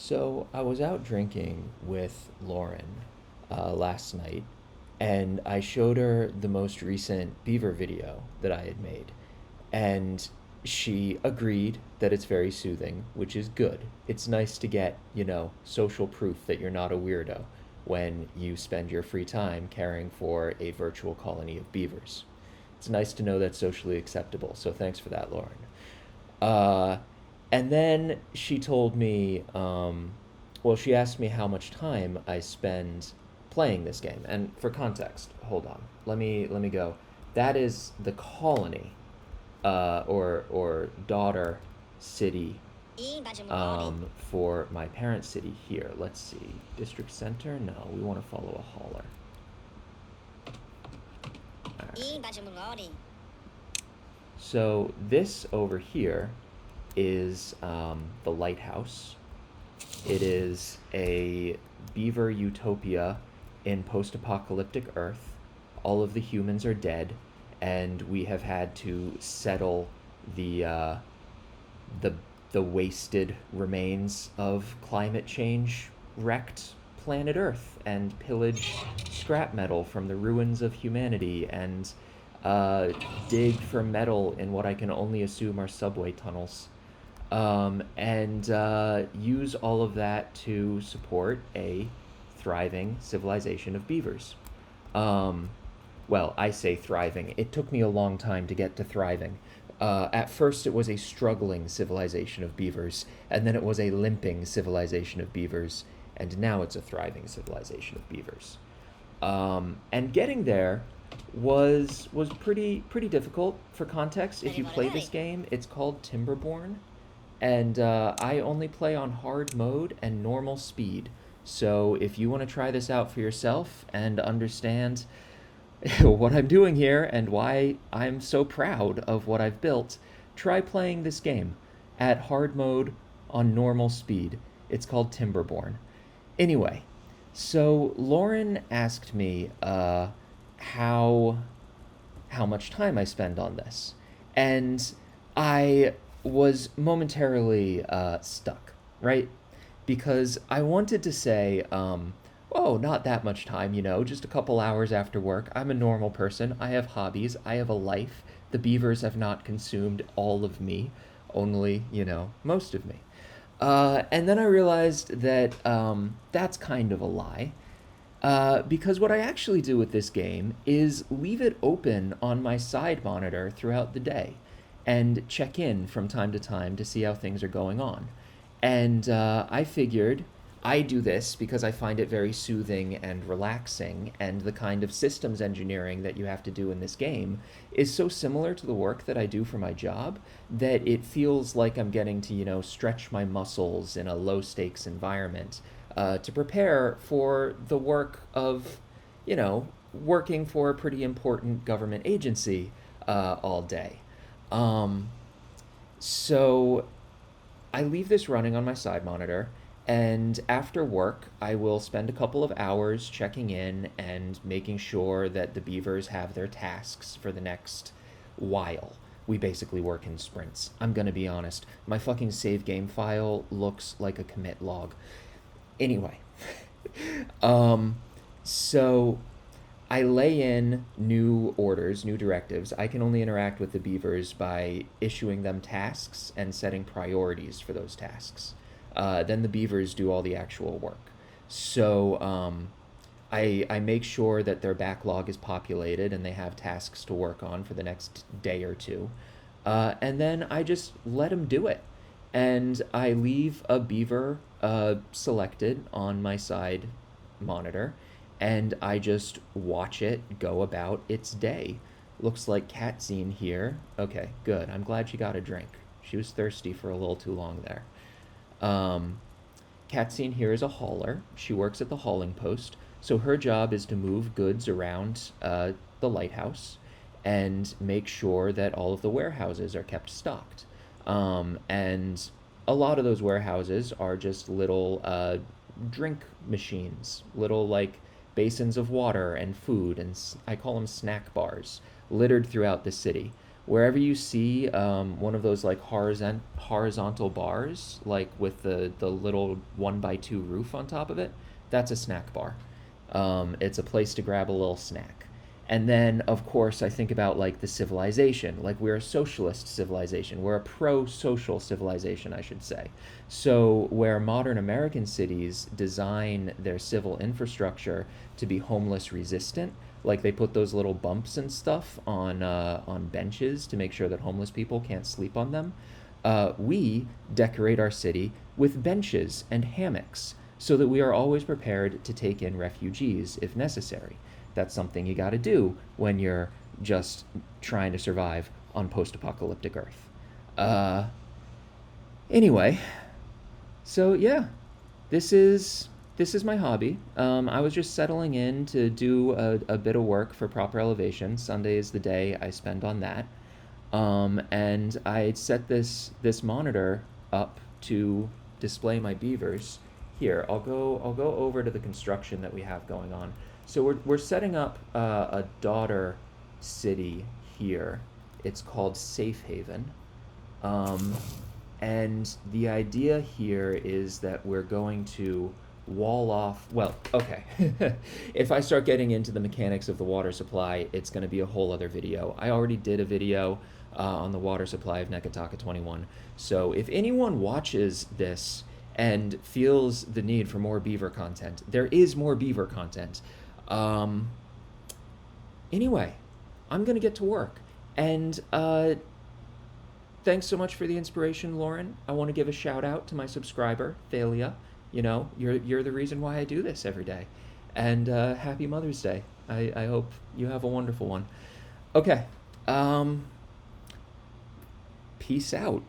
So I was out drinking with Lauren last night, and I showed her the most recent beaver video that I had made, and she agreed that it's very soothing, which is good. It's nice to get, social proof that you're not a weirdo when you spend your free time caring for a virtual colony of beavers. It's nice to know that's socially acceptable, so thanks for that, Lauren. Uh, and then she told me, well, she asked me how much time I spend playing this game. And for context, hold on, let me go. That is the colony, or daughter city, for my parent city here. Let's see, district center. No, we want to follow a hauler. All right. So this over here is the lighthouse. It is a beaver utopia in post-apocalyptic Earth. All of the humans are dead, and we have had to settle the uh, the the wasted remains of climate change wrecked planet Earth and pillage scrap metal from the ruins of humanity and uh, dig for metal in what I can only assume are subway tunnels, and use all of that to support a thriving civilization of beavers. Um, well, I say thriving. It took me a long time to get to thriving. At first, it was a struggling civilization of beavers, and then it was a limping civilization of beavers, and now it's a thriving civilization of beavers. And getting there was pretty difficult. For context, if you play this game, it's called Timberborn, and I only play on hard mode and normal speed. So if you want to try this out for yourself and understand what I'm doing here and why I'm so proud of what I've built, try playing this game at hard mode on normal speed. It's called Timberborn. Anyway, so Lauren asked me how how much time I spend on this, and I was momentarily stuck, right? Because I wanted to say, oh, not that much time, just a couple hours after work. I'm a normal person. I have hobbies. I have a life. The beavers have not consumed all of me, only, most of me. And then I realized that that's kind of a lie. Because what I actually do with this game is leave it open on my side monitor throughout the day and check in from time to time to see how things are going on. And I figured I do this because I find it very soothing and relaxing, and the kind of systems engineering that you have to do in this game is so similar to the work that I do for my job that it feels like I'm getting to, stretch my muscles in a low stakes environment to prepare for the work of, working for a pretty important government agency all day. Um, so I leave this running on my side monitor, and after work, I will spend a couple of hours checking in and making sure that the beavers have their tasks for the next while. We basically work in sprints. I'm gonna be honest, my fucking save game file looks like a commit log. Anyway, um, so I lay in new orders, new directives. I can only interact with the beavers by issuing them tasks and setting priorities for those tasks. Then the beavers do all the actual work. So I make sure that their backlog is populated and they have tasks to work on for the next day or two. And then I just let them do it. And I leave a beaver selected on my side monitor, and I just watch it go about its day. Looks like cat scene here. Okay, good. I'm glad she got a drink. She was thirsty for a little too long there. Um, Cat scene here is a hauler. She works at the hauling post, so her job is to move goods around the lighthouse and make sure that all of the warehouses are kept stocked. And a lot of those warehouses are just little drink machines, little like basins of water and food, and I call them snack bars, littered throughout the city, wherever you see one of those like horizontal bars, like with the little 1x2 roof on top of it, that's a snack bar. It's a place to grab a little snack. And then, of course, I think about like the civilization. Like we're a socialist civilization. We're a pro-social civilization, I should say. So where modern American cities design their civil infrastructure to be homeless resistant, like they put those little bumps and stuff on benches to make sure that homeless people can't sleep on them. We decorate our city with benches and hammocks so that we are always prepared to take in refugees if necessary. That's something you got to do when you're just trying to survive on post-apocalyptic Earth. Uh, anyway, so yeah, this is my hobby. I was just settling in to do a bit of work for proper elevation. Sunday is the day I spend on that. And I set this monitor up to display my beavers. Here, I'll go over to the construction that we have going on. So we're setting up a daughter city here. It's called Safe Haven. And the idea here is that we're going to wall off. Well, okay. If I start getting into the mechanics of the water supply, it's going to be a whole other video. I already did a video on the water supply of Nekataka 21. So if anyone watches this and feels the need for more beaver content, there is more beaver content. Anyway, I'm going to get to work. And thanks so much for the inspiration, Lauren. I want to give a shout out to my subscriber, Thalia. You know, you're the reason why I do this every day. And happy Mother's Day. I hope you have a wonderful one. Okay. Peace out.